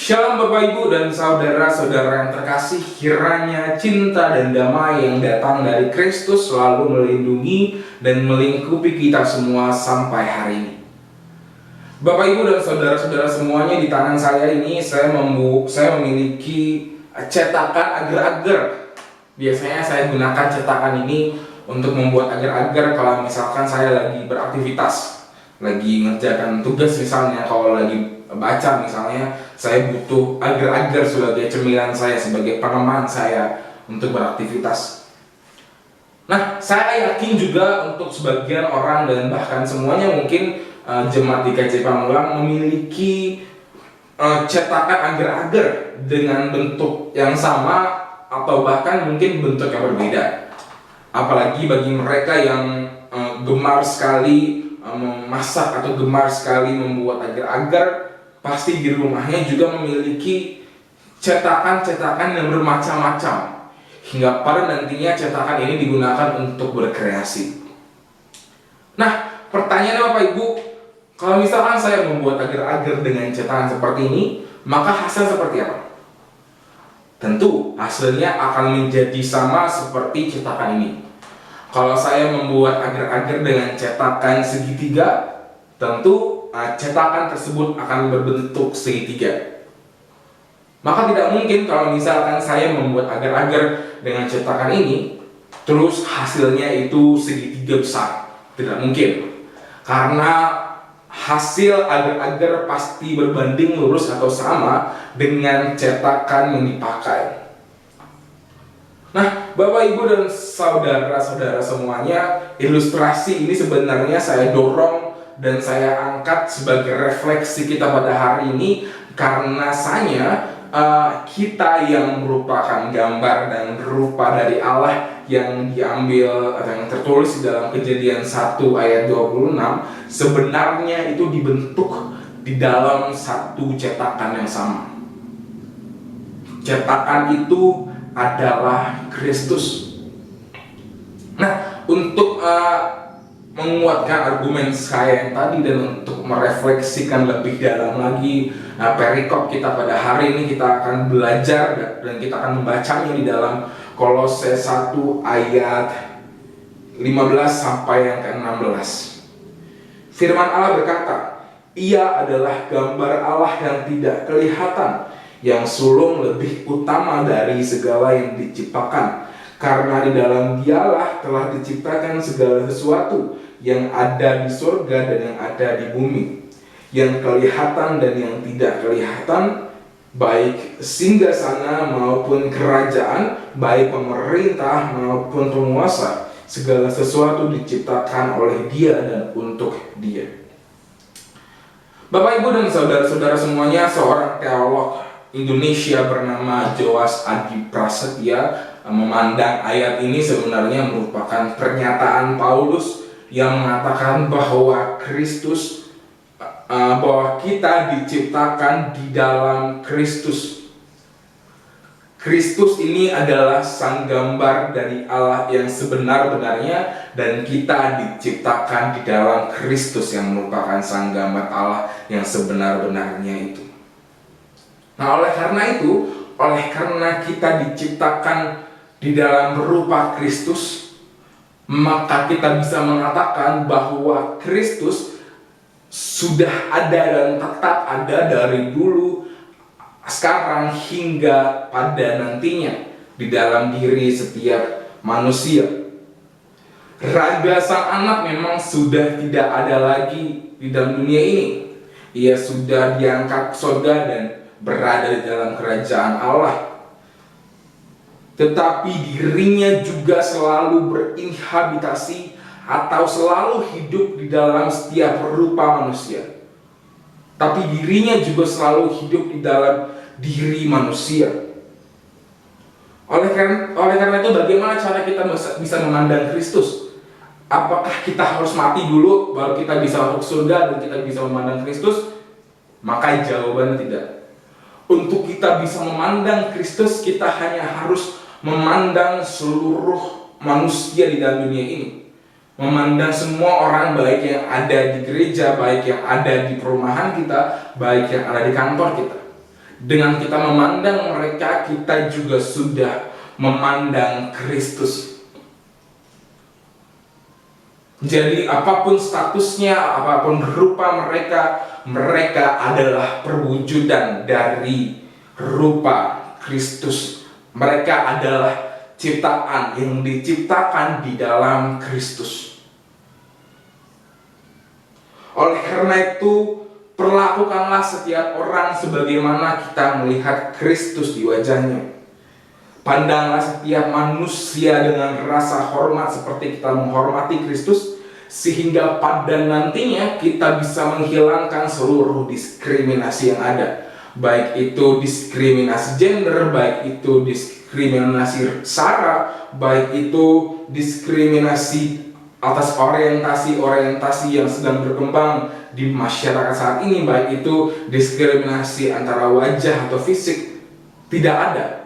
Shalom Bapak Ibu dan saudara-saudara yang terkasih, kiranya cinta dan damai yang datang dari Kristus selalu melindungi dan melingkupi kita semua sampai hari ini. Bapak Ibu dan saudara-saudara semuanya, di tangan saya ini saya memiliki cetakan agar-agar. Biasanya saya gunakan cetakan ini untuk membuat agar-agar kalau misalkan saya lagi beraktivitas, lagi ngerjakan tugas misalnya, kalau lagi baca misalnya, saya butuh agar-agar sebagai cemilan saya, sebagai peneman saya untuk beraktivitas. Nah, saya yakin juga untuk sebagian orang dan bahkan semuanya mungkin jemaat di KJP Pamulang memiliki cetakan agar-agar dengan bentuk yang sama atau bahkan mungkin bentuk yang berbeda. Apalagi bagi mereka yang gemar sekali memasak atau gemar sekali membuat agar-agar, pasti di rumahnya juga memiliki cetakan-cetakan yang bermacam-macam, hingga pada nantinya cetakan ini digunakan untuk berkreasi. Nah, pertanyaannya Bapak Ibu, kalau misalkan saya membuat agar-agar dengan cetakan seperti ini, maka hasil seperti apa? Tentu hasilnya akan menjadi sama seperti cetakan ini. Kalau saya membuat agar-agar dengan cetakan segitiga, tentu cetakan tersebut akan berbentuk segitiga. Maka tidak mungkin kalau misalkan saya membuat agar-agar dengan cetakan ini, terus hasilnya itu segitiga besar. Tidak mungkin. Karena hasil agar-agar pasti berbanding lurus atau sama dengan cetakan yang dipakai. Nah, Bapak Ibu dan saudara-saudara semuanya, ilustrasi ini sebenarnya saya dorong dan saya angkat sebagai refleksi kita pada hari ini, karena kita yang merupakan gambar dan rupa dari Allah yang diambil atau yang tertulis di dalam Kejadian 1 ayat 26, sebenarnya itu dibentuk di dalam satu cetakan yang sama. Cetakan itu adalah Kristus. Nah, untuk menguatkan argumen saya yang tadi dan untuk merefleksikan lebih dalam lagi perikop kita pada hari ini, kita akan belajar dan kita akan membacanya di dalam Kolose 1 ayat 15 sampai yang ke-16. Firman Allah berkata, "Ia adalah gambar Allah yang tidak kelihatan, yang sulung lebih utama dari segala yang diciptakan, karena di dalam Dialah telah diciptakan segala sesuatu yang ada di surga dan yang ada di bumi, yang kelihatan dan yang tidak kelihatan, baik singgasana maupun kerajaan, baik pemerintah maupun penguasa. Segala sesuatu diciptakan oleh Dia dan untuk Dia." Bapak Ibu dan saudara-saudara semuanya, seorang teolog Indonesia bernama Joas Adi Prasetya memandang ayat ini sebenarnya merupakan pernyataan Paulus yang mengatakan bahwa bahwa kita diciptakan di dalam Kristus. Kristus ini adalah sang gambar dari Allah yang sebenar-benarnya, dan kita diciptakan di dalam Kristus yang merupakan sang gambar Allah yang sebenar-benarnya itu. Nah, oleh karena kita diciptakan di dalam rupa Kristus, maka kita bisa mengatakan bahwa Kristus sudah ada dan tetap ada dari dulu, sekarang, hingga pada nantinya di dalam diri setiap manusia. Raga sang anak memang sudah tidak ada lagi di dalam dunia ini. Ia sudah diangkat ke surga dan berada di dalam kerajaan Allah. Tetapi dirinya juga selalu berinhabitasi atau selalu hidup di dalam setiap rupa manusia. Tapi dirinya juga selalu hidup di dalam diri manusia. Oleh karena itu, bagaimana cara kita bisa memandang Kristus? Apakah kita harus mati dulu baru kita bisa masuk surga dan kita bisa memandang Kristus? Maka jawabannya tidak. Untuk kita bisa memandang Kristus, kita hanya harus memandang seluruh manusia di dalam dunia ini. Memandang semua orang, baik yang ada di gereja, baik yang ada di perumahan kita, baik yang ada di kantor kita. Dengan kita memandang mereka, kita juga sudah memandang Kristus. Jadi apapun statusnya, apapun rupa mereka, mereka adalah perwujudan dari rupa Kristus. Mereka adalah ciptaan yang diciptakan di dalam Kristus. Oleh karena itu, perlakukanlah setiap orang sebagaimana kita melihat Kristus di wajahnya. Pandanglah setiap manusia dengan rasa hormat seperti kita menghormati Kristus, sehingga pada nantinya kita bisa menghilangkan seluruh diskriminasi yang ada. Baik itu diskriminasi gender, baik itu diskriminasi sara, baik itu diskriminasi atas orientasi yang sedang berkembang di masyarakat saat ini, baik itu diskriminasi antara wajah atau fisik. Tidak ada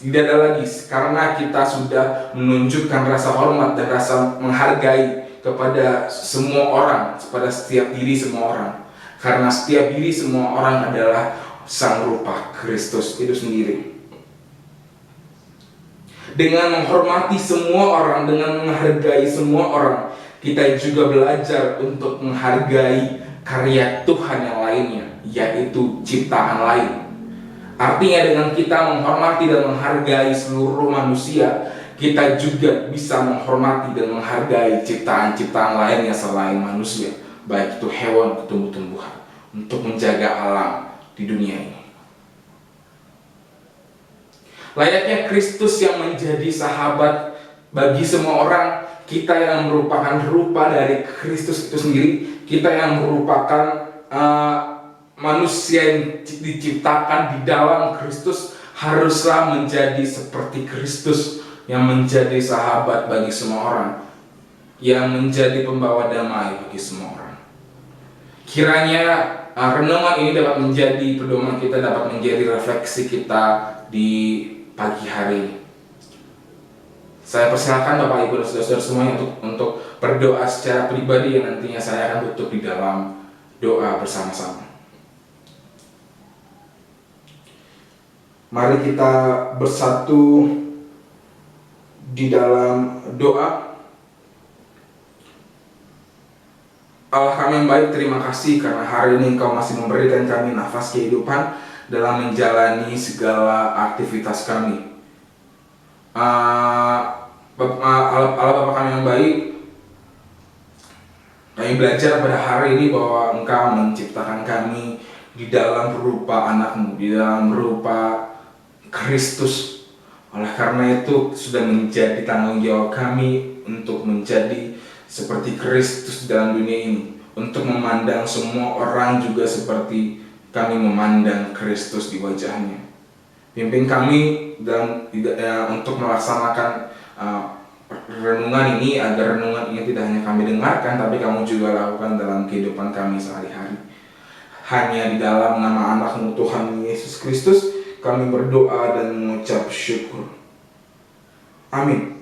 lagi, karena kita sudah menunjukkan rasa hormat dan rasa menghargai kepada semua orang, kepada setiap diri semua orang, karena setiap diri semua orang adalah sang rupa Kristus itu sendiri. Dengan menghormati semua orang, dengan menghargai semua orang, kita juga belajar untuk menghargai karya Tuhan yang lainnya, yaitu ciptaan lain. Artinya dengan kita menghormati dan menghargai seluruh manusia, kita juga bisa menghormati dan menghargai ciptaan-ciptaan lainnya selain manusia, baik itu hewan atau tumbuh-tumbuhan, untuk menjaga alam di dunia ini. Layaknya Kristus yang menjadi sahabat bagi semua orang, kita yang merupakan rupa dari Kristus itu sendiri, kita yang merupakan manusia yang diciptakan di dalam Kristus, haruslah menjadi seperti Kristus yang menjadi sahabat bagi semua orang, yang menjadi pembawa damai bagi semua orang. Kiranya renungan ini dapat menjadi pedoman kita, dapat menjadi refleksi kita di pagi hari ini. Saya persilakan Bapak Ibu dan Saudara-saudara semuanya untuk berdoa secara pribadi, yang nantinya saya akan tutup di dalam doa bersama-sama. Mari kita bersatu di dalam doa. Allah kami yang baik, terima kasih karena hari ini Engkau masih memberikan kami nafas kehidupan dalam menjalani segala aktivitas kami. Allah Bapa kami yang baik, kami belajar pada hari ini bahwa Engkau menciptakan kami di dalam rupa anak-Mu, di dalam rupa Kristus. Oleh karena itu sudah menjadi tanggung jawab kami untuk menjadi seperti Kristus dalam dunia ini, untuk memandang semua orang juga seperti kami memandang Kristus di wajahnya. Pimpin kami untuk melaksanakan renungan ini, agar renungan ini tidak hanya kami dengarkan, tapi kamu juga lakukan dalam kehidupan kami sehari-hari. Hanya di dalam nama anak-Mu Tuhan Yesus Kristus kami berdoa dan mengucap syukur. Amin.